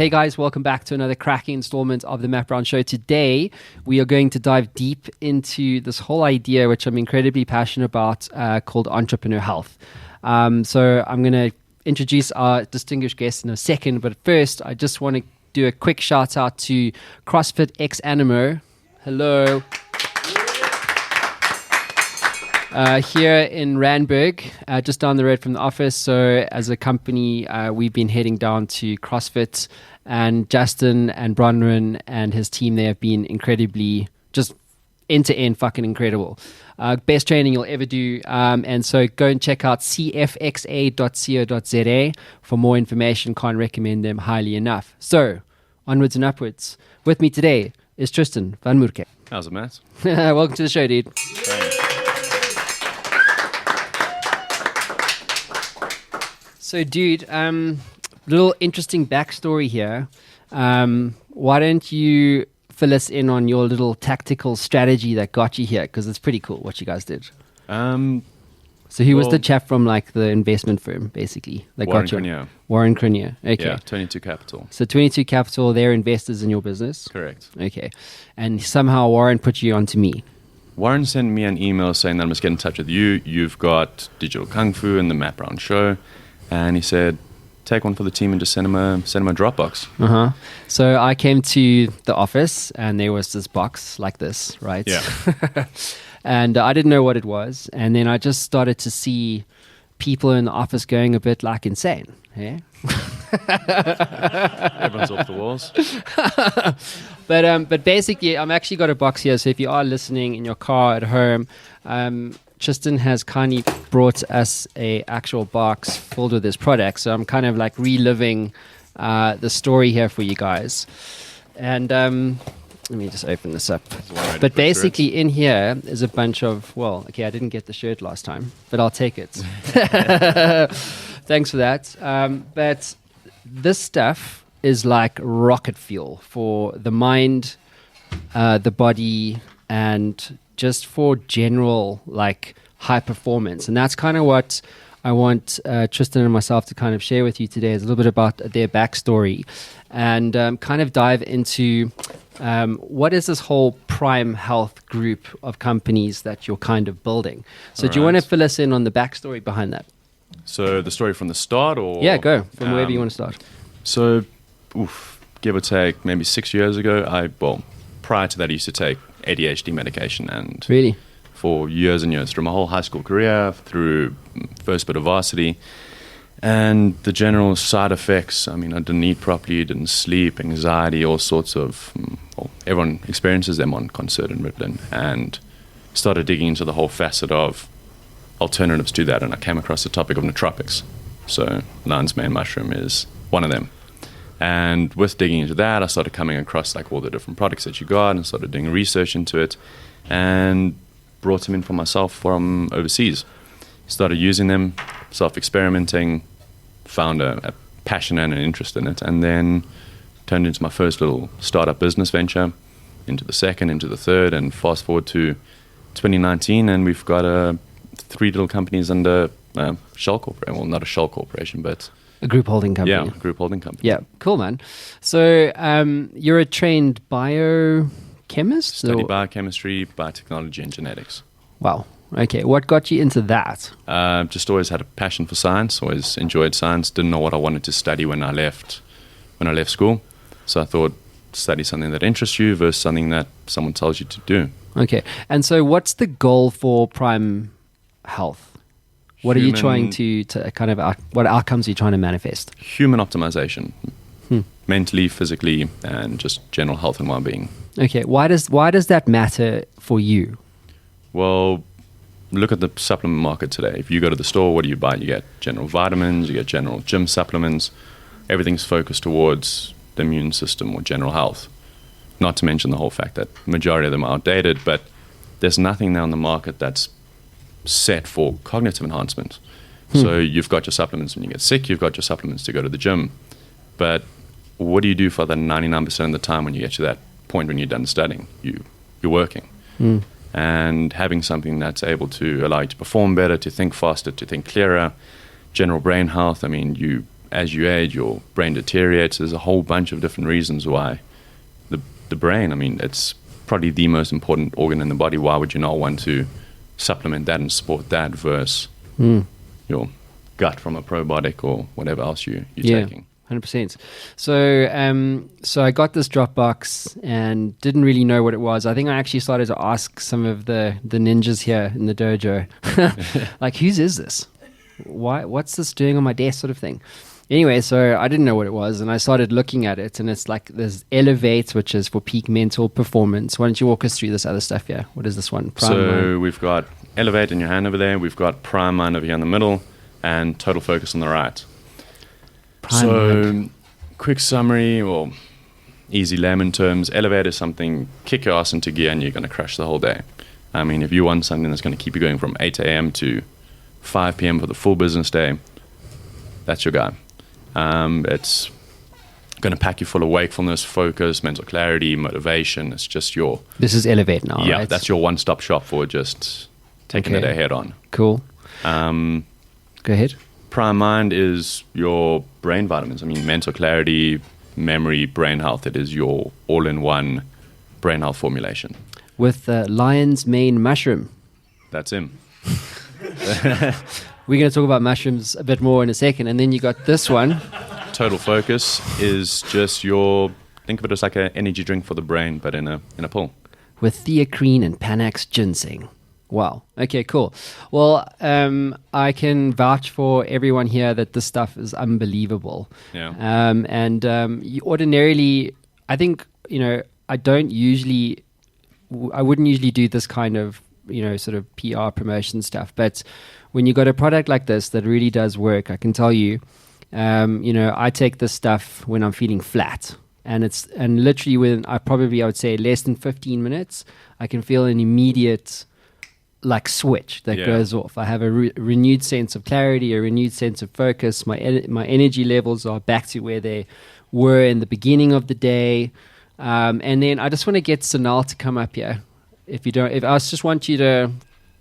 Hey guys, welcome back to another cracking installment of the Matt Brown Show. Today, we are going to dive deep into this whole idea, which I'm incredibly passionate about, called entrepreneur health. So I'm going to introduce our distinguished guest in a second, but first, I just want to do a quick shout out to CrossFit Ex Animo. Hello. Here in Randburg, just down the road from the office. So as a company, we've been heading down to CrossFit, and Justin and Bronwyn and his team there have been incredibly, just end-to-end fucking incredible. Best training you'll ever do. And so go and check out cfxa.co.za for more information. Can't recommend them highly enough. So onwards and upwards. With me today is Tristan van Moerkerken. How's it, Matt? Welcome to the show, dude. Thanks. So, dude, little interesting backstory here. Why don't you fill us in on your little tactical strategy that got you here? Because it's pretty cool what you guys did. So he was the chap from like the investment firm, basically. That Warren got you. Crinier. Warren Crinier. Okay. Yeah, 22 Capital. So 22 Capital, they're investors in your business? Correct. Okay. And somehow Warren put you onto me. Warren sent me an email saying that I must get in touch with you. You've got Digital Kung Fu and the Matt Brown Show. And he said, take one for the team and just send him a Dropbox. So I came to the office and there was this box like this, right? Yeah. And I didn't know what it was. And then I just started to see people in the office going a bit like insane. Yeah. Everyone's off the walls. But basically, I'm actually got a box here. So if you are listening in your car at home, Tristan has kindly brought us a actual box filled with this product. So I'm kind of like reliving the story here for you guys. And let me just open this up. But basically in here is a bunch of, well, okay, I didn't get the shirt last time, but I'll take it. Thanks for that. But this stuff is like rocket fuel for the mind, the body, and just for general like high performance. And that's kind of what I want Tristan and myself to kind of share with you today, is a little bit about their backstory and kind of dive into what is this whole Prime Health group of companies that you're kind of building. So do you want to fill us in on the backstory behind that? So the story from the start, or? Yeah, go from wherever you want to start. So, give or take, maybe 6 years ago, prior to that, I used to take ADHD medication, and really for years and years, through my whole high school career, through first bit of varsity, and the general side effects. I mean, I didn't eat properly, didn't sleep, anxiety, all sorts of. Everyone experiences them on Concert and Ritalin, and started digging into the whole facet of alternatives to that, and I came across the topic of nootropics. So lion's mane mushroom is one of them. And with digging into that, I started coming across like all the different products that you got and started doing research into it and brought them in for myself from overseas. Started using them, self-experimenting, found a passion and an interest in it, and then turned into my first little startup business venture, into the second, into the third, and fast forward to 2019, and we've got 3 little companies under Shell Corporation. Well, not a Shell Corporation, but a group holding company. Yeah, group holding company. Yeah, cool, man. So you're a trained biochemist? Study biochemistry, biotechnology, and genetics. Wow. Okay. What got you into that? Just always had a passion for science. Always enjoyed science. Didn't know what I wanted to study when I left school. So I thought, study something that interests you versus something that someone tells you to do. Okay. And so what's the goal for Prime Health? What are you trying to kind of, what outcomes are you trying to manifest? Human optimization, mentally, physically, and just general health and well-being. Okay. Why does that matter for you? Well, look at the supplement market today. If you go to the store, what do you buy? You get general vitamins, you get general gym supplements. Everything's focused towards the immune system or general health. Not to mention the whole fact that majority of them are outdated, but there's nothing now in the market that's set for cognitive enhancement. So you've got your supplements when you get sick, you've got your supplements to go to the gym. But what do you do for the 99% of the time when you get to that point when you're done studying? You're working. And having something that's able to allow you to perform better, to think faster, to think clearer, general brain health. I mean, you as you age, your brain deteriorates. There's a whole bunch of different reasons why the brain, I mean, it's probably the most important organ in the body. Why would you not want to supplement that and support that versus your gut from a probiotic or whatever else you're taking? 100%. So I got this Dropbox and didn't really know what it was. I think I actually started to ask some of the ninjas here in the dojo, like, whose is this? What's this doing on my desk, sort of thing. Anyway, so I didn't know what it was, and I started looking at it, and it's like there's Elevate, which is for peak mental performance. Why don't you walk us through this other stuff here? What is this one? Prime Mind. So we've got Elevate in your hand over there. We've got Prime Mind over here in the middle, and Total Focus on the right. Mind. Quick summary, or easy layman terms, Elevate is something, kick your ass into gear and you're going to crush the whole day. I mean, if you want something that's going to keep you going from 8 a.m. to 5 p.m. for the full business day, that's your guy. It's going to pack you full of wakefulness, focus, mental clarity, motivation. It's just your... This is Elevate now, yeah, right? that's your one-stop shop for just taking the day head on. Cool. Go ahead. Prime Mind is your brain vitamins. I mean, mental clarity, memory, brain health. It is your all-in-one brain health formulation. With lion's mane mushroom. That's him. We're going to talk about mushrooms a bit more in a second. And then you got this one. Total Focus is just think of it as like an energy drink for the brain, but in a pill. With theacrine and Panax ginseng. Wow. Okay, cool. Well, I can vouch for everyone here that this stuff is unbelievable. Yeah. You ordinarily, I think, I wouldn't usually do this kind of, sort of PR promotion stuff. But when you got a product like this that really does work, I can tell you, I take this stuff when I'm feeling flat. And literally within, I would say less than 15 minutes, I can feel an immediate switch that goes off. I have a renewed sense of clarity, a renewed sense of focus. My energy levels are back to where they were in the beginning of the day. And then I just want to get Sonal to come up here. If I just want you to,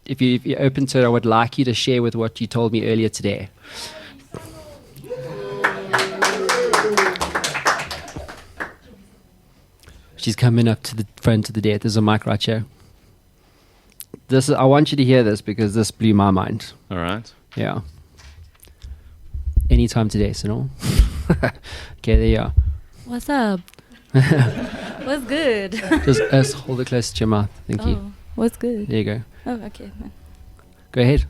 if you're open to it, I would like you to share with what you told me earlier today. She's coming up to the front of the desk. There's a mic right here. I want you to hear this because this blew my mind. All right. Yeah. Anytime today, Sonal. Okay, there you are. What's up? What's good? Just hold it close to your mouth. Thank you. What's good? There you go. Oh, okay. Go ahead.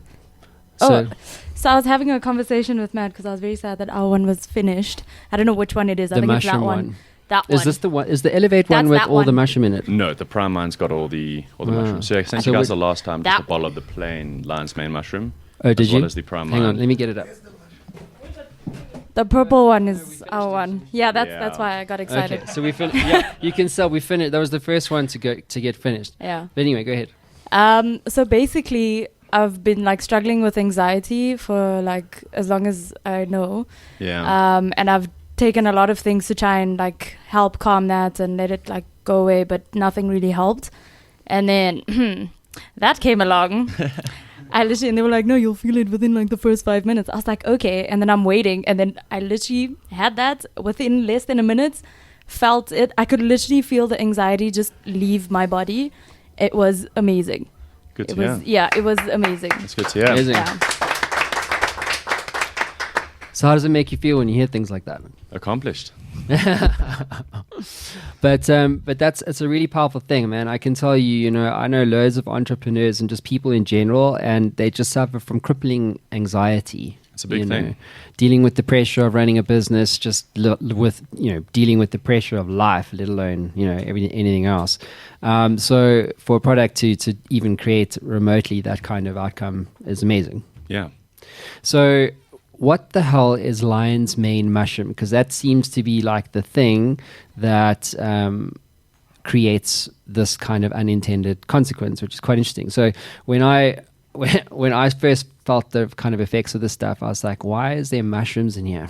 So I was having a conversation with Matt because I was very sad that our one was finished. I don't know which one it is. I think it's that one. That one. Is this the one? Is the Elevate one with all the mushroom in it? No, the Prime Mind's got all the mushrooms. So I sent you guys the last time just a bottle of the plain lion's mane mushroom. Oh, did you? As well as the Prime Mind. Hang on, let me get it up. The purple one is our one. Yeah, that's why I got excited. Okay, so we finished. You can sell. We finished. That was the first one to get finished. Yeah. But anyway, go ahead. So basically, I've been struggling with anxiety for as long as I know. Yeah. And I've taken a lot of things to try and help calm that and let it go away, but nothing really helped. And then that came along. And they were like, no, you'll feel it within the first 5 minutes. I was like, okay. And then I'm waiting. And then I literally had that within less than a minute, felt it. I could literally feel the anxiety just leave my body. It was amazing. Good to hear. Yeah, it was amazing. That's good to hear. Amazing. Yeah. So how does it make you feel when you hear things like that? Accomplished. But it's a really powerful thing, man. I can tell you, I know loads of entrepreneurs and just people in general, and they just suffer from crippling anxiety. It's a big thing. Dealing with the pressure of running a business, just with dealing with the pressure of life, let alone anything else. So for a product to even create remotely that kind of outcome is amazing. Yeah. So what the hell is lion's mane mushroom? Because that seems to be the thing that creates this kind of unintended consequence, which is quite interesting. So when I when I first felt the kind of effects of this stuff, I was like, why is there mushrooms in here?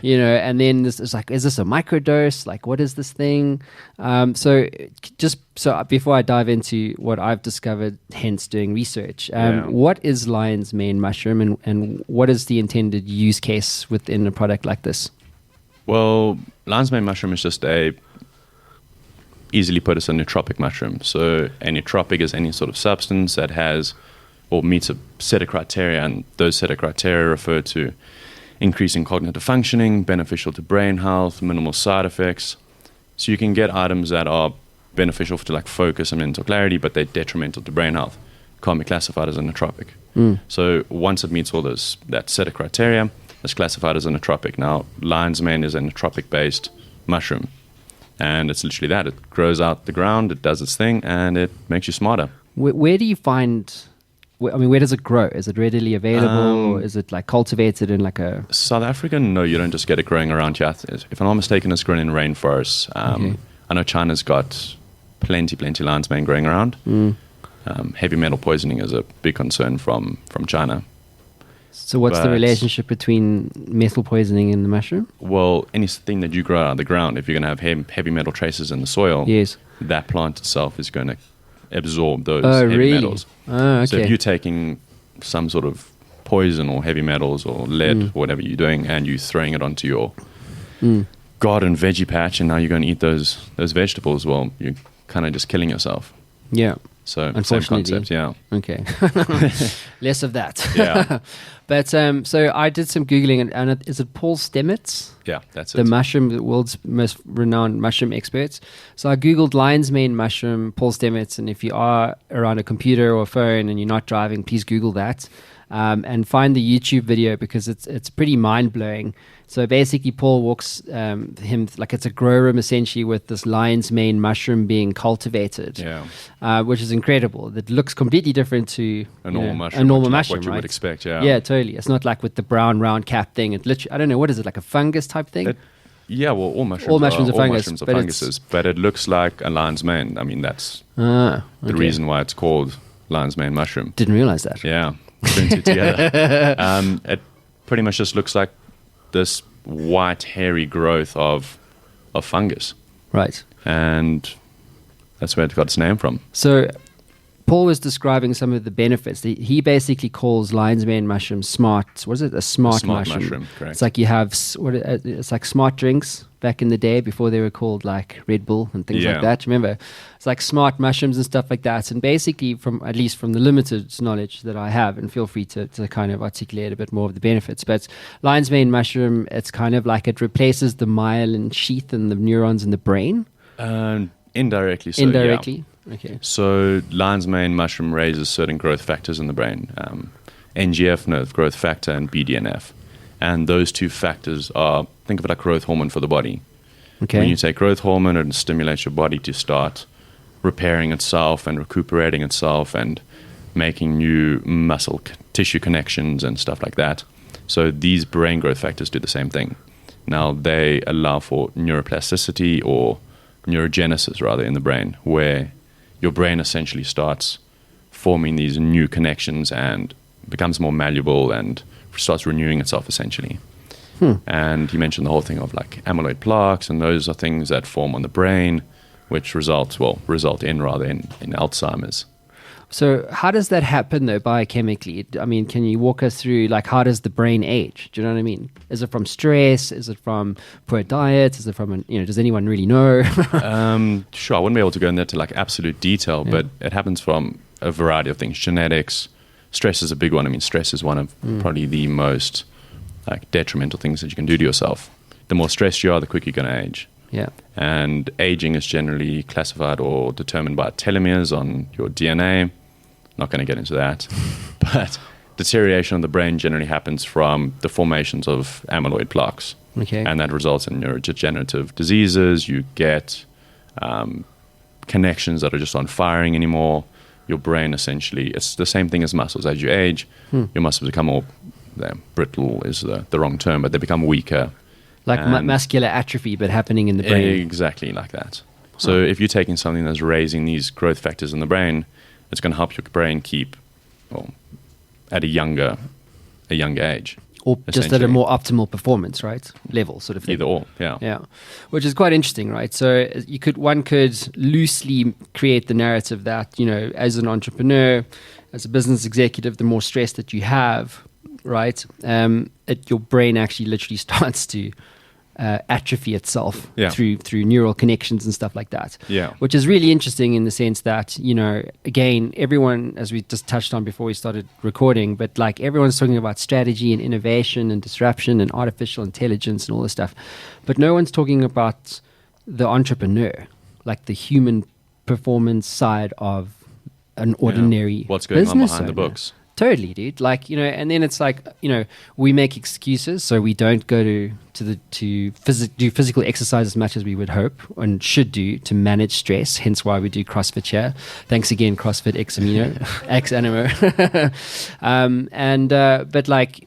And then it's like, is this a microdose? Like, what is this thing? So before I dive into what I've discovered, hence doing research, what is lion's mane mushroom and what is the intended use case within a product like this? Well, lion's mane mushroom is just easily put as a nootropic mushroom. So a nootropic is any sort of substance that has or meets a set of criteria, and those set of criteria refer to increasing cognitive functioning, beneficial to brain health, minimal side effects. So you can get items that are beneficial to like focus and mental clarity, but they're detrimental to brain health. Can't be classified as a nootropic. So once it meets all that set of criteria, it's classified as a nootropic. Now, lion's mane is a nootropic-based mushroom. And it's literally that. It grows out the ground, it does its thing, and it makes you smarter. Where do you find... where does it grow? Is it readily available, or is it like cultivated in like a... South Africa, no, you don't just get it growing around here. If I'm not mistaken, it's grown in rainforests. I know China's got plenty lion's mane growing around. Heavy metal poisoning is a big concern from China. So what's the relationship between metal poisoning and the mushroom? Well, anything that you grow out of the ground, if you're going to have heavy metal traces in the soil, yes, that plant itself is going to absorb those heavy metals. Okay. So if you're taking some sort of poison or heavy metals or lead, whatever you're doing, and you're throwing it onto your garden veggie patch, and now you're going to eat those vegetables, well, you're kind of just killing yourself. Yeah. So same concept, yeah. Okay. Less of that. Yeah. But so I did some Googling, and is it Paul Stamets? Yeah, that's the mushroom, the world's most renowned mushroom experts. So I Googled lion's mane mushroom, Paul Stamets, and if you are around a computer or a phone and you're not driving, please Google that. And find the YouTube video because it's pretty mind-blowing. So basically Paul walks him like it's a grow room essentially with this lion's mane mushroom being cultivated, which is incredible. It looks completely different to a normal mushroom. A normal mushroom, what you right? would expect, yeah. Yeah, totally. It's not like with the brown round cap thing. It literally, I don't know, what is it, like a fungus type thing? Yeah, well, all mushrooms are funguses, but it looks like a lion's mane. I mean, that's the reason why it's called lion's mane mushroom. Didn't realize that. Yeah. Together. It pretty much just looks like this white hairy growth of fungus, right? And that's where it got its name from. So Paul was describing some of the benefits. He basically calls lion's mane mushroom smart. What is it? A smart mushroom. Correct. It's like you have it's like smart drinks back in the day before they were called like Red Bull and things like that. Remember, it's like smart mushrooms and stuff like that. And basically, at least from the limited knowledge that I have, and feel free to kind of articulate a bit more of the benefits. But lion's mane mushroom, it's kind of like it replaces the myelin sheath and the neurons in the brain. Indirectly. So, indirectly. Yeah. Okay. So lion's mane mushroom raises certain growth factors in the brain, NGF, nerve growth factor, and BDNF. And those two factors are, think of it like growth hormone for the body. Okay. When you take growth hormone, it stimulates your body to start repairing itself and recuperating itself and making new muscle tissue connections and stuff like that. So these brain growth factors do the same thing. Now, they allow for neuroplasticity or neurogenesis, rather, in the brain, where your brain essentially starts forming these new connections and becomes more malleable and starts renewing itself, essentially. And you mentioned the whole thing of like amyloid plaques, and those are things that form on the brain, which result in Alzheimer's. So how does that happen, though, biochemically? I mean, can you walk us through, like, how does the brain age? Do you know what I mean? Is it from stress? Is it from poor diet? Is it from, does anyone really know? Sure, I wouldn't be able to go into like absolute detail, but it happens from a variety of things. Genetics, stress is a big one. I mean, stress is one of probably the most like detrimental things that you can do to yourself. The more stressed you are, the quicker you're going to age. Yeah. And aging is generally classified or determined by telomeres on your DNA. Not going to get into that. But deterioration of the brain generally happens from the formations of amyloid plaques. Okay. And that results in neurodegenerative diseases. You get connections that are just not firing anymore. Your brain essentially, it's the same thing as muscles. As you age, your muscles become more brittle is the wrong term, but they become weaker. Like muscular atrophy, but happening in the brain. Exactly like that. So if you're taking something that's raising these growth factors in the brain, it's going to help your brain keep or at a younger age. Or just at a essentially. more optimal performance, right? Level sort of thing. Either or, yeah. Yeah, which is quite interesting, right? So one could loosely create the narrative that, you know, as an entrepreneur, as a business executive, the more stress that you have, right, your brain actually literally starts to atrophy itself Yeah. through neural connections and stuff like that. Yeah. Which is really interesting in the sense that, you know, again, everyone, as we just touched on before we started recording, but like everyone's talking about strategy and innovation and disruption and artificial intelligence and all this stuff. But no one's talking about the entrepreneur, like the human performance side of an ordinary What's going on business behind the owner. books. Totally, dude. Like, you know, and then it's like, you know, we make excuses, so we don't go do physical exercise as much as we would hope and should do to manage stress. Hence why we do CrossFit here. Thanks again, CrossFit X Animo. But like,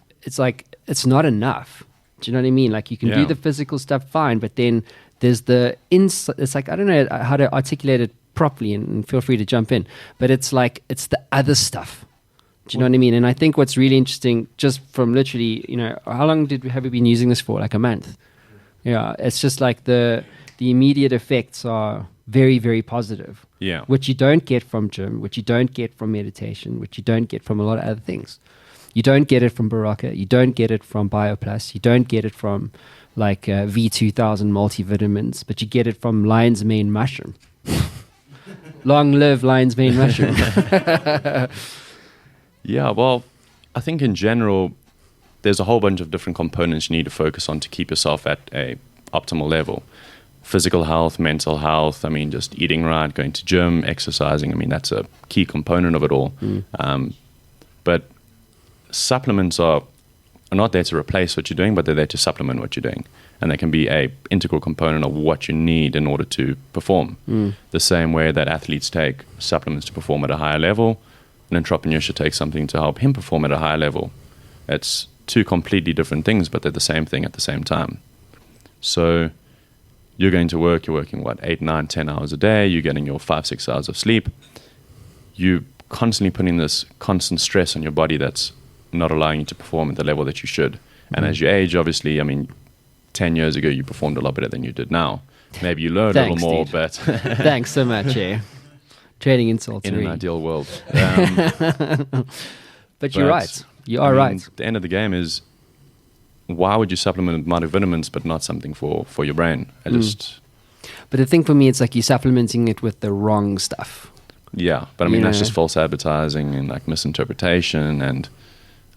it's not enough. Do you know what I mean? Like, you can do Yeah. the physical stuff fine, but then there's it's like, I don't know how to articulate it properly, and feel free to jump in, but it's like, it's the other stuff. Do you know what I mean? And I think what's really interesting, just from literally, you know, how long have we been using this for? Like a month. Yeah, it's just like the immediate effects are very, very positive. Yeah. Which you don't get from gym, which you don't get from meditation, which you don't get from a lot of other things. You don't get it from Baraka. You don't get it from BioPlus. You don't get it from like V2000 multivitamins, but you get it from lion's mane mushroom. Long live lion's mane mushroom. Yeah, well, I think in general, there's a whole bunch of different components you need to focus on to keep yourself at a optimal level. Physical health, mental health, I mean, just eating right, going to gym, exercising, I mean, that's a key component of it all. But supplements are not there to replace what you're doing, but they're there to supplement what you're doing. And they can be a integral component of what you need in order to perform. The same way that athletes take supplements to perform at a higher level, an entrepreneur should take something to help him perform at a higher level. It's two completely different things, but they're the same thing at the same time. So you're going to work, you're working, 8, 9, 10 hours a day, you're getting your 5, 6 hours of sleep. You're constantly putting this constant stress on your body that's not allowing you to perform at the level that you should. And as you age, obviously, I mean, 10 years ago, you performed a lot better than you did now. Maybe you learned a little more, dude. but Thanks so much, yeah. Trading insults. in an really. ideal world. But you're right. You are right. The end of the game is, why would you supplement with multivitamins but not something for your brain? But the thing for me, it's like you're supplementing it with the wrong stuff. Yeah, but I mean, that's Yeah. just false advertising and like misinterpretation, and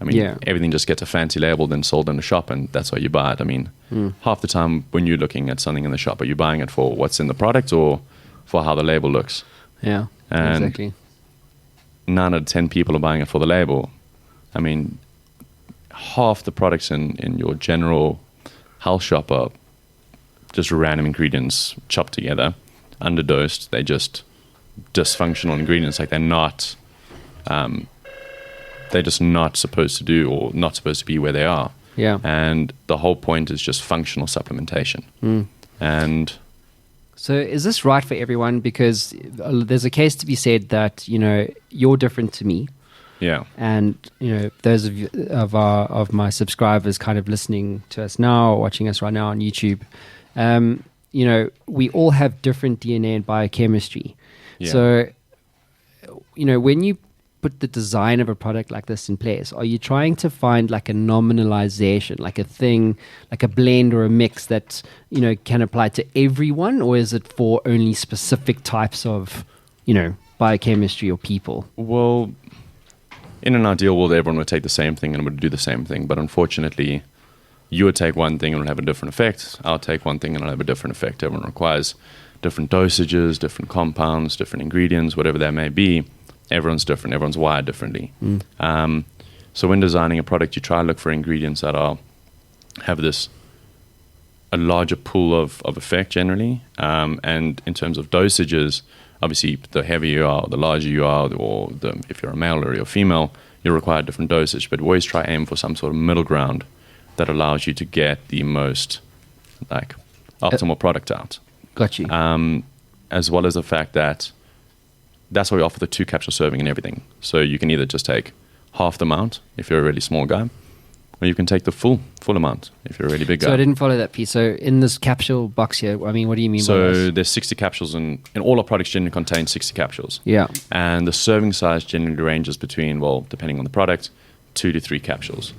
I mean, everything just gets a fancy label then sold in the shop, and that's why you buy it. I mean, half the time when you're looking at something in the shop, are you buying it for what's in the product or for how the label looks? Yeah, And exactly. 9 out of 10 people are buying it for the label. I mean, half the products in your general health shop are just random ingredients chopped together, underdosed. They're just dysfunctional ingredients. Like they're just not supposed to do or not supposed to be where they are. Yeah. And the whole point is just functional supplementation. And So is this right for everyone? Because there's a case to be said that, you know, you're different to me. yeah, And, you know, those of you, of my subscribers kind of listening to us now or watching us right now on YouTube, you know, we all have different DNA and biochemistry. Yeah. So, you know, when you put the design of a product like this in place, are you trying to find like a nominalization, like a thing, like a blend or a mix that, you know, can apply to everyone? Or is it for only specific types of, you know, biochemistry or people? well, in an ideal world, everyone would take the same thing and would do the same thing. But unfortunately, you would take one thing and it would have a different effect. I'll take one thing and it'll have a different effect. Everyone requires different dosages, different compounds, different ingredients, whatever that may be. Everyone's different. Everyone's wired differently. So when designing a product, you try to look for ingredients that have a larger pool of effect generally. And in terms of dosages, obviously, the heavier you are, the larger you are, or if you're a male or you're a female, you require a different dosage. But always try aim for some sort of middle ground that allows you to get the most optimal product out. Got you. As well as the fact that that's why we offer the 2 capsule serving and everything. So you can either just take half the amount if you're a really small guy, or you can take the full amount if you're a really big guy. So I didn't follow that piece. So in this capsule box here, I mean, what do you mean by So this? there's 60 capsules, and all our products generally contain 60 capsules. Yeah. And the serving size generally ranges between, well, depending on the product, 2 to 3 capsules.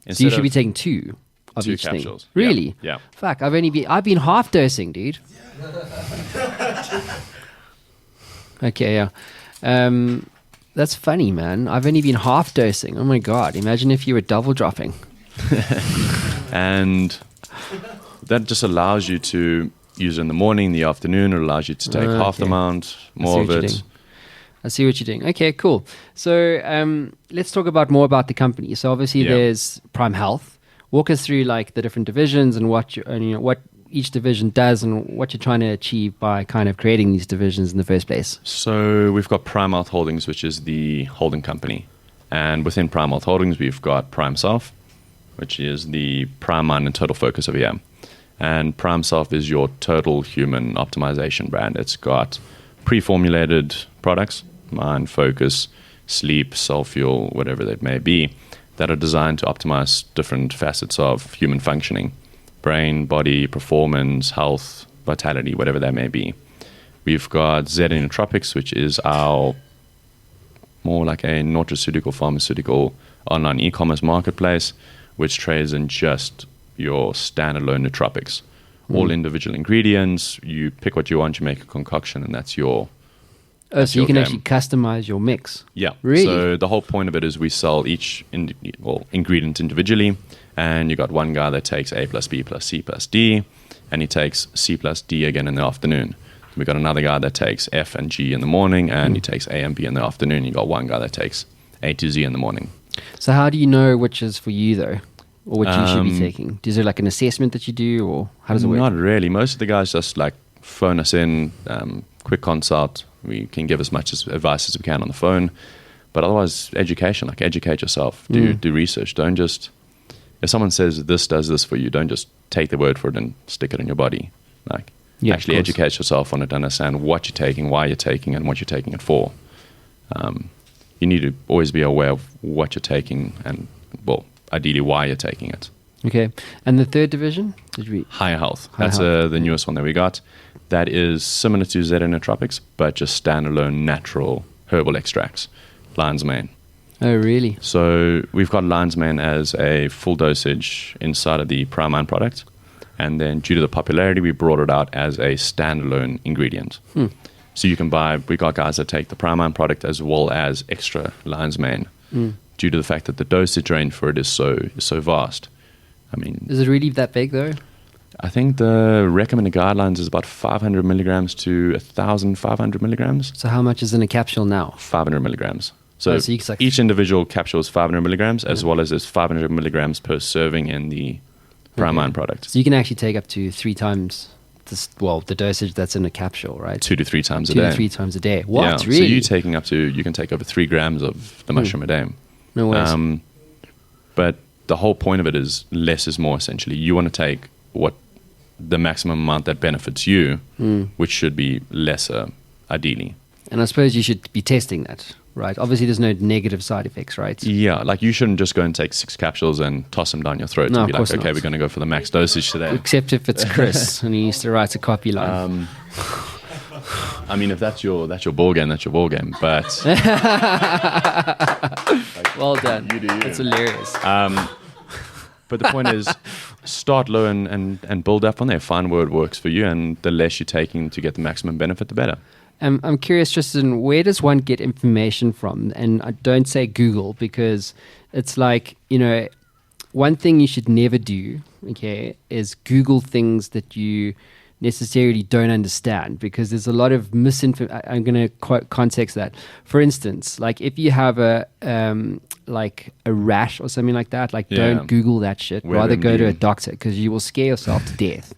So you should be taking 2 of 2 each capsules. thing. Really? Yeah. Fuck, I've been half dosing, dude. Okay, yeah. That's funny, man. I've only been half dosing. Oh my God. Imagine if you were double dropping. And that just allows you to use it in the morning, the afternoon. It allows you to take half the amount, more of it. I see what you're doing. Okay, cool. So let's talk more about the company. So obviously there's Prime Health. Walk us through like the different divisions and what each division does and what you're trying to achieve by kind of creating these divisions in the first place. So we've got Prime Health Holdings, which is the holding company. And within Prime Health Holdings, we've got Prime Self, which is the prime mind and total focus over here. And Prime Self is your total human optimization brand. It's got pre-formulated products, mind, focus, sleep, self-fuel, whatever that may be, that are designed to optimize different facets of human functioning. Brain, body, performance, health, vitality, whatever that may be. We've got Z Nootropics, which is our more like a nutraceutical, pharmaceutical online e-commerce marketplace, which trades in just your standalone nootropics. All individual ingredients, you pick what you want, you make a concoction, and that's your so you can actually customize your mix. Yeah. Really? So the whole point of it is we sell each ingredient individually, and you got one guy that takes A plus B plus C plus D, and he takes C plus D again in the afternoon. We got another guy that takes F and G in the morning, and he takes A and B in the afternoon. You got one guy that takes A to Z in the morning. So how do you know which is for you though, or which you should be taking? Is there like an assessment that you do, or how does it work? Not really. Most of the guys just like phone us in, quick consult. We can give as much advice as we can on the phone, but otherwise education. Like educate yourself. Do research. Don't just, if someone says this does this for you, don't just take their word for it and stick it in your body. Like actually educate yourself on it, understand what you're taking, why you're taking, and what you're taking it for. You need to always be aware of what you're taking and, well, ideally why you're taking it. Okay. And the third division? Higher Health. That's the newest one that we got. That is similar to Z Nootropics, but just standalone natural herbal extracts. Lion's Mane. Oh, really? So we've got Lion's Mane as a full dosage inside of the Prime Mind product. And then due to the popularity, we brought it out as a standalone ingredient. So you can buy, we got guys that take the Prime Mind product as well as extra Lion's Mane due to the fact that the dosage range for it is so vast. I mean, is it really that big though? I think the recommended guidelines is about 500 milligrams to 1,500 milligrams. So how much is in a capsule now? 500 milligrams. So, like each individual capsule is 500 milligrams, as well as there's 500 milligrams per serving in the Prime Mind product. So you can actually take up to 3 times the dosage that's in a capsule, right? 2 to 3 times a day. 2 to 3 times a day. What? Yeah. Really? So you can take over 3 grams of the mushroom a day. No worries. But the whole point of it is less is more, essentially. You want to take what the maximum amount that benefits you, which should be lesser, ideally. And I suppose you should be testing that, right? Obviously, there's no negative side effects, right? Yeah, like you shouldn't just go and take 6 capsules and toss them down your throat and be like, okay, we're going to go for the max dosage today. Except if it's Chris and he used to write a copy line. I mean, if that's your ball game, that's your ball game. But well done. You do you. That's hilarious. But the point is, start low and build up on there. Find where it works for you, and the less you're taking to get the maximum benefit, the better. I'm curious, Tristan, where does one get information from? And I don't say Google, because it's like, one thing you should never do, okay, is Google things that you necessarily don't understand, because there's a lot of misinformation. I'm going to context that. For instance, like if you have a rash or something like that, don't Google that shit. Rather go to a doctor, because you will scare yourself to death.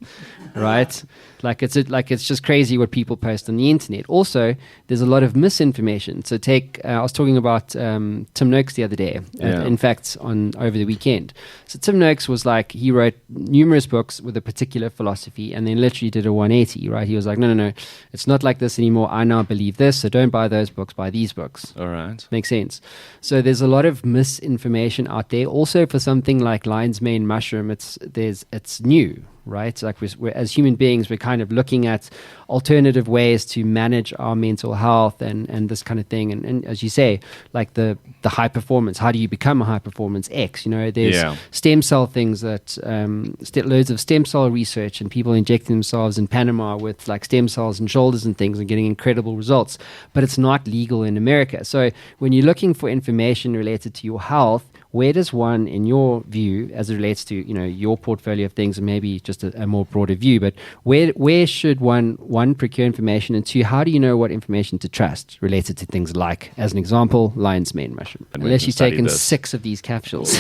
right? Like it's just crazy what people post on the internet. Also, there's a lot of misinformation. So I was talking about Tim Noakes the other day. In fact, over the weekend. So Tim Noakes was like, he wrote numerous books with a particular philosophy, and then literally did a 180. Right? He was like, no, it's not like this anymore. I now believe this. So don't buy those books. Buy these books. All right. Makes sense. So there's a lot of misinformation out there. Also, for something like lion's mane mushroom, it's new. Right? Like we're, as human beings, we're kind of looking at alternative ways to manage our mental health and this kind of thing. And as you say, like the high performance, how do you become a high performance X? There's stem cell things that, loads of stem cell research and people injecting themselves in Panama with like stem cells and shoulders and things and getting incredible results, but it's not legal in America. So when you're looking for information related to your health, where does one, in your view, as it relates to your portfolio of things, and maybe just a more broader view, but where should one procure information, and two, how do you know what information to trust related to things like, as an example, lion's mane mushroom? Unless you've taken 6 of these capsules.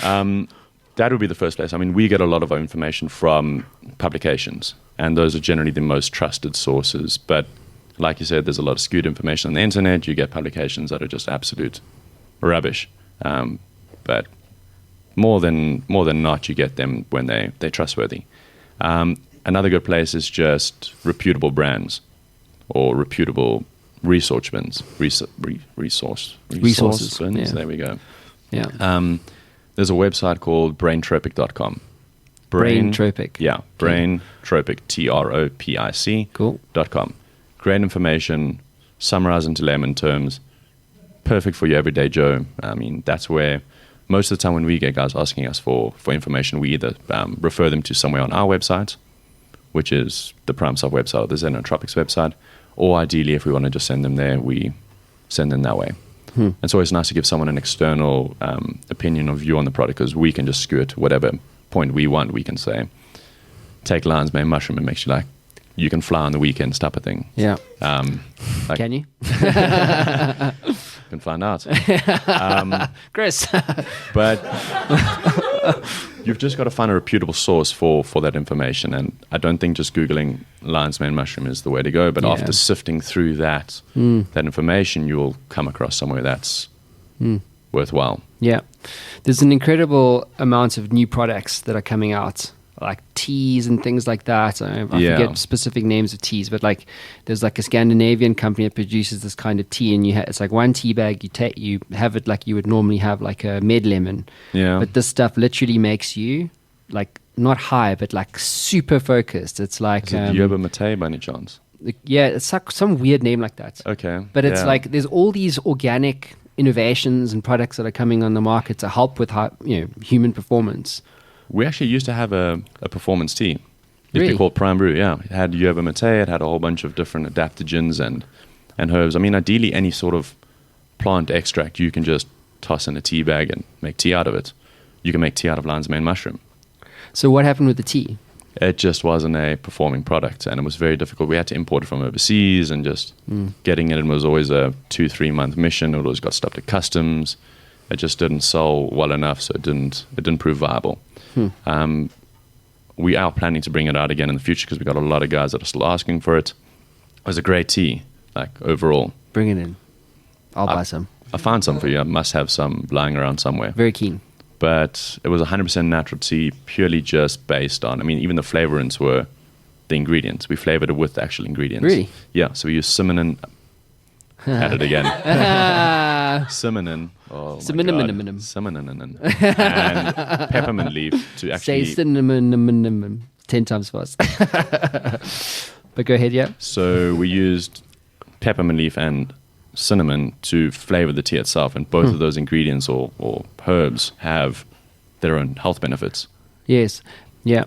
That would be the first place. I mean, we get a lot of our information from publications, and those are generally the most trusted sources. But like you said, there's a lot of skewed information on the internet. You get publications that are just absolute rubbish, but more than not, you get them when they're trustworthy. Another good place is just reputable brands or reputable resource bins. Resources bins. Yeah. There we go. Yeah. There's a website called braintropic.com. Braintropic. Yeah, Braintropic, TROPIC. Cool. .com. Great information, summarized into layman terms. Perfect for your everyday Joe. I mean, that's where most of the time when we get guys asking us for information, we either refer them to somewhere on our website, which is the PrimeSoft website or the Xenotropics website, or ideally, if we want to just send them there, we send them that way. It's always nice to give someone an external opinion or view on the product, because we can just skew it to whatever point we want. We can say, take lion's mane mushroom, it makes you like, you can fly on the weekends type of thing. Yeah. Can you? Can find out. Chris. But you've just got to find a reputable source for that information. And I don't think just Googling lion's mane mushroom is the way to go. But after sifting through that information, you'll come across somewhere that's worthwhile. Yeah. There's an incredible amount of new products that are coming out, like teas and things like that. I forget specific names of teas, but like there's like a Scandinavian company that produces this kind of tea, and it's like one tea bag. You have it like you would normally have like a med lemon. Yeah. But this stuff literally makes you like not high, but like super focused. It's like yerba mate by any chance? Yeah, it's like some weird name like that. Okay. But it's like there's all these organic innovations and products that are coming on the market to help with human performance. We actually used to have a performance tea. It used to Really? be called Prime Brew, yeah. It had yerba mate, it had a whole bunch of different adaptogens and herbs. I mean, ideally, any sort of plant extract, you can just toss in a tea bag and make tea out of it. You can make tea out of lion's mane mushroom. So what happened with the tea? It just wasn't a performing product, and it was very difficult. We had to import it from overseas, and just getting it was always a 2-3 month mission. It always got stopped at customs. It just didn't sell well enough, so it didn't prove viable. We are planning to bring it out again in the future, because we got a lot of guys that are still asking for it. It was a great tea, like overall. Bring it in. I'll buy some. I found some for you. I must have some lying around somewhere. Very keen. But it was 100% natural tea, purely just based on, I mean, even the flavorants were the ingredients. We flavored it with the actual ingredients. Really? Yeah, so we used cinnamon. At it again. Cinnamon. Oh, Cinnamon. Cinnamon. And peppermint leaf to actually... Say cinnamon 10 times fast. But go ahead, yeah. So we used peppermint leaf and cinnamon to flavor the tea itself, and both of those ingredients or herbs have their own health benefits. Yes. Yeah.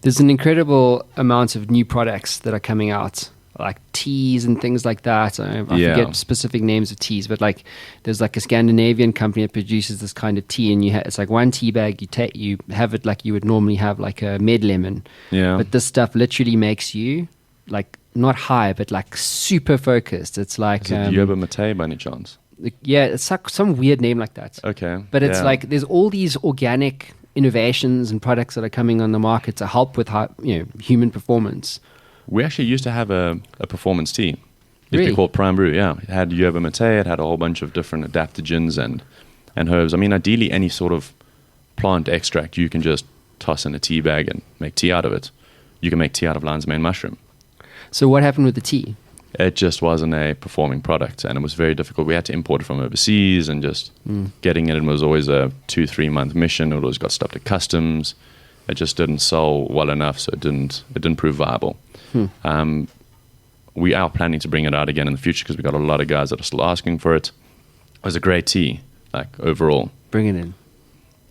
There's an incredible amount of new products that are coming out, like teas and things like that. I forget specific names of teas, but like there's like a Scandinavian company that produces this kind of tea, and it's like one tea bag. You have it like you would normally have like a med lemon. Yeah. But this stuff literally makes you like not high, but like super focused. It's like Is it yerba mate by any chance? Yeah, it's like some weird name like that. Okay. But it's like there's all these organic innovations and products that are coming on the market to help with human performance? We actually used to have a performance tea. It'd Really? be called Prime Brew, yeah. It had yerba mate, it had a whole bunch of different adaptogens and herbs. I mean, ideally, any sort of plant extract you can just toss in a tea bag and make tea out of it. You can make tea out of lion's mane mushroom. So what happened with the tea? It just wasn't a performing product, and it was very difficult. We had to import it from overseas, and just getting it in was always a 2-3 month mission. It always got stopped at customs. It just didn't sell well enough, so it didn't prove viable. We are planning to bring it out again in the future because we got a lot of guys that are still asking for it. It was a great tea, like overall. Bring it in.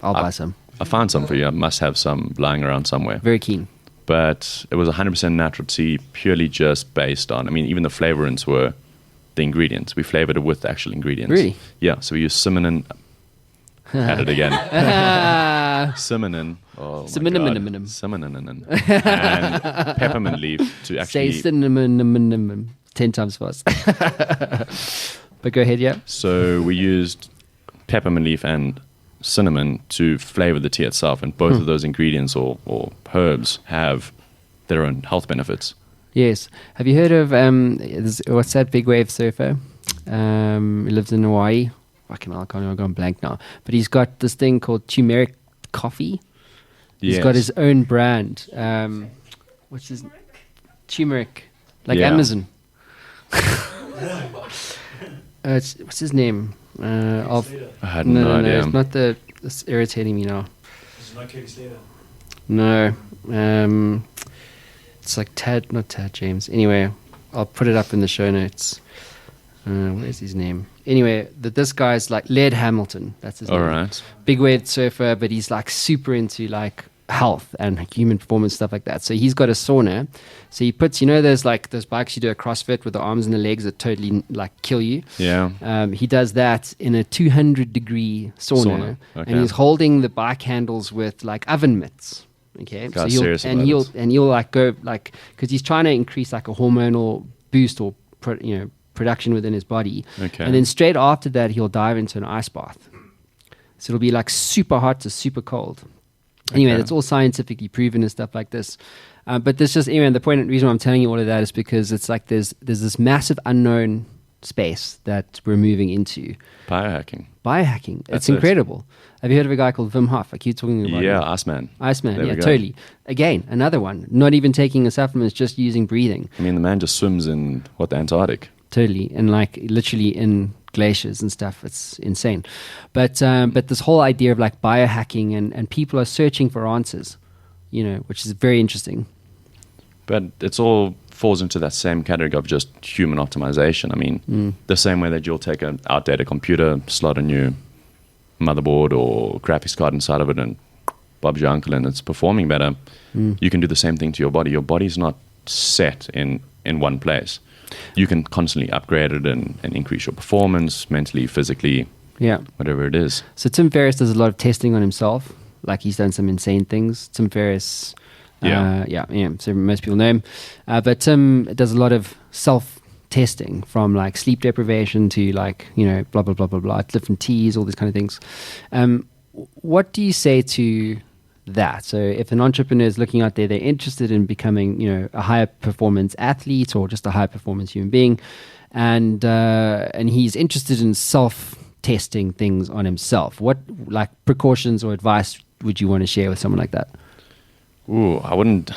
I'll buy some. I found some for you. I must have some lying around somewhere. Very keen. But it was 100% natural tea, purely just based on, I mean, even the flavorants were the ingredients. We flavored it with the actual ingredients. Really? Yeah, so we used cinnamon. At it again. Cinnamon. Oh, Cinnamon. Cinnamon and peppermint leaf to actually. Say cinnamon 10 times fast. But go ahead, yeah. So we used peppermint leaf and cinnamon to flavor the tea itself, and both of those ingredients or herbs have their own health benefits. Yes. Have you heard of what's that big wave surfer? He lives in Hawaii. I can't go on blank now. But he's got this thing called turmeric coffee. Yes. He's got his own brand. What's his turmeric? Like Amazon. What's his name? I had no idea. No, it's not it's irritating me now. It's not Katie Slater. No. It's like not Tad James. Anyway, I'll put it up in the show notes. Where's his name? Anyway, this guy's like Laird Hamilton. That's his name. All right. Big wave surfer, but he's like super into like health and human performance, stuff like that. So he's got a sauna. So he puts, there's like those bikes you do a CrossFit with the arms and the legs that totally like kill you. Yeah. He does that in a 200-degree sauna. Okay. And he's holding the bike handles with like oven mitts. Okay. God's so serious about he'll like go like, because he's trying to increase like a hormonal boost or production within his body. Okay. And then straight after that, he'll dive into an ice bath. So it'll be like super hot to super cold. Anyway, Okay. that's all scientifically proven and stuff like this. But there's just, anyway, the reason why I'm telling you all of that is because it's like there's this massive unknown space that we're moving into. Biohacking. Biohacking. That's It's incredible. Have you heard of a guy called Wim Hof? I keep talking about him. Yeah, Iceman. Iceman, There we yeah, go. totally. Again, another one. Not even taking a supplement, just using breathing. I mean, the man just swims in, the Antarctic. Totally. And like literally in glaciers and stuff. It's insane. But this whole idea of like biohacking and people are searching for answers, which is very interesting. But it's all falls into that same category of just human optimization. I mean, the same way that you'll take an outdated computer, slot a new motherboard or graphics card inside of it, and Bob's your uncle and it's performing better, you can do the same thing to your body. Your body's not set in one place. You can constantly upgrade it and increase your performance mentally, physically, whatever it is. So Tim Ferriss does a lot of testing on himself. Like he's done some insane things. Tim Ferriss, so most people know him. But Tim does a lot of self-testing, from like sleep deprivation to like, blah, blah, blah, blah, blah, different teas, all these kind of things. What do you say to that? So if an entrepreneur is looking out there, they're interested in becoming, a higher performance athlete or just a high performance human being, and he's interested in self-testing things on himself. What like precautions or advice would you want to share with someone like that? Ooh, I wouldn't.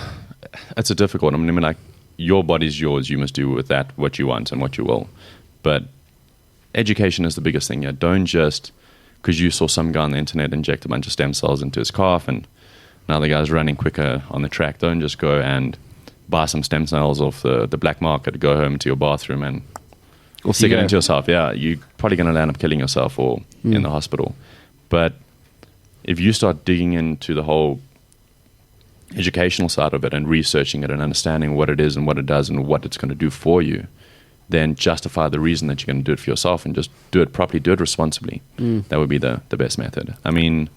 That's a difficult one. I mean, like, your body's yours. You must do with that what you want and what you will. But education is the biggest thing. Yeah, don't just because you saw some guy on the internet inject a bunch of stem cells into his calf and now the guy's running quicker on the track. Don't just go and buy some stem cells off the black market, go home to your bathroom and stick it into yourself. Yeah, you're probably going to end up killing yourself or in the hospital. But if you start digging into the whole educational side of it and researching it and understanding what it is and what it does and what it's going to do for you, then justify the reason that you're going to do it for yourself and just do it properly, do it responsibly. That would be the best method. I mean,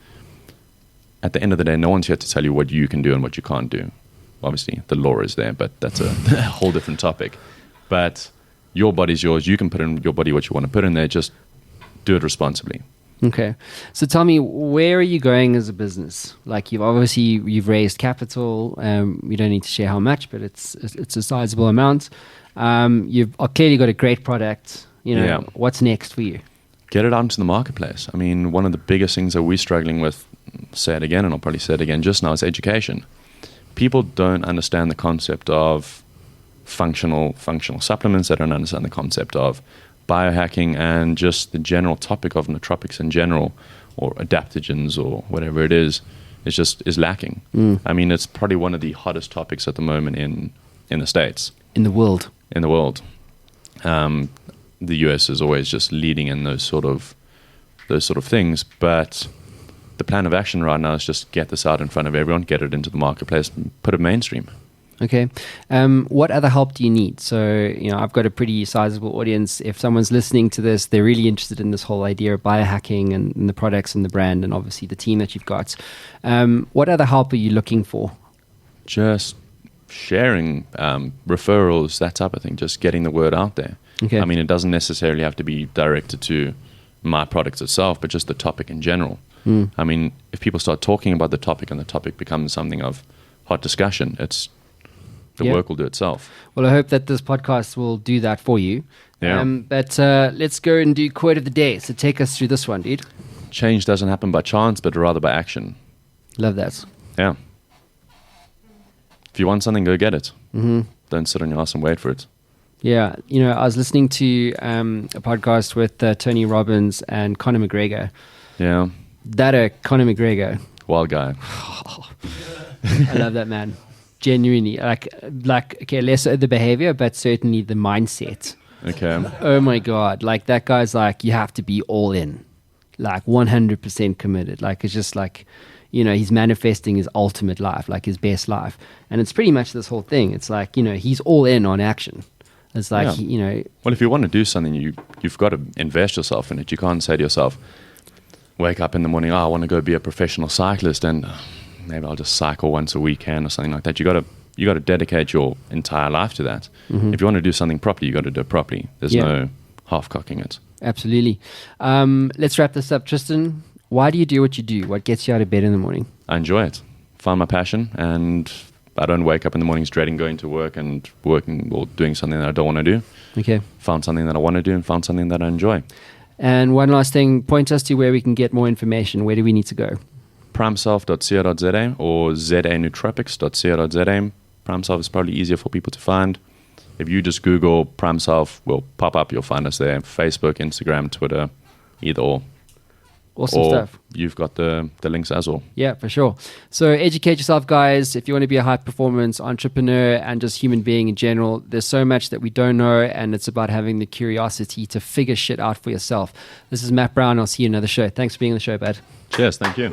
at the end of the day, no one's here to tell you what you can do and what you can't do. Obviously, the law is there, but that's a whole different topic. But your body's yours. You can put in your body what you want to put in there. Just do it responsibly. Okay. So tell me, where are you going as a business? Like you've raised capital. We don't need to share how much, but it's a sizable amount. You've clearly got a great product. Yeah. What's next for you? Get it out into the marketplace. I mean, one of the biggest things that we're struggling with, say it again, and I'll probably say it again just now, is education. People don't understand the concept of functional supplements. They don't understand the concept of biohacking and just the general topic of nootropics in general, or adaptogens, or whatever it is lacking. I mean, it's probably one of the hottest topics at the moment in the States. In the world. The US is always just leading in those sort of things, but the plan of action right now is just get this out in front of everyone, get it into the marketplace, and put it mainstream. Okay. What other help do you need? So, I've got a pretty sizable audience. If someone's listening to this, they're really interested in this whole idea of biohacking and the products and the brand and obviously the team that you've got. What other help are you looking for? Just sharing, referrals, that type of thing, just getting the word out there. Okay. I mean, it doesn't necessarily have to be directed to my products itself, but just the topic in general. I mean, if people start talking about the topic and the topic becomes something of hot discussion, the work will do itself. Well, I hope that this podcast will do that for you. Yeah. But let's go and do quote of the day. So take us through this one, dude. Change doesn't happen by chance, but rather by action. Love that. Yeah. If you want something, go get it. Don't sit on your ass and wait for it. Yeah. I was listening to a podcast with Tony Robbins and Conor McGregor. Yeah. Conor McGregor. Wild guy. I love that man. Genuinely. Like, okay, less the behavior, but certainly the mindset. Okay. Oh my God. Like, that guy's like, you have to be all in. Like, 100% committed. Like, it's just like, he's manifesting his ultimate life, like his best life. And it's pretty much this whole thing. It's like, he's all in on action. It's like, Well, if you want to do something, you've got to invest yourself in it. You can't say to yourself, wake up in the morning, I want to go be a professional cyclist and maybe I'll just cycle once a weekend or something like that. You got to dedicate your entire life to that. If you want to do something properly, you got to do it properly. There's no half-cocking it. Absolutely. Let's wrap this up. Tristan, why do you do what you do? What gets you out of bed in the morning? I enjoy it. Find my passion, and I don't wake up in the mornings dreading going to work and working or doing something that I don't want to do. Okay. Found something that I want to do and found something that I enjoy. And one last thing, point us to where we can get more information. Where do we need to go? primeself.co.za or zanootropics.co.za. Primeself is probably easier for people to find. If you just Google Primeself, we'll pop up. You'll find us there. Facebook, Instagram, Twitter, either or. Awesome stuff. You've got the links as well. Yeah, for sure. So educate yourself, guys. If you want to be a high-performance entrepreneur and just human being in general, there's so much that we don't know, and it's about having the curiosity to figure shit out for yourself. This is Matt Brown. I'll see you in another show. Thanks for being on the show, bud. Cheers. Thank you.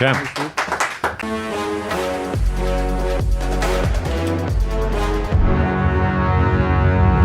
Okay.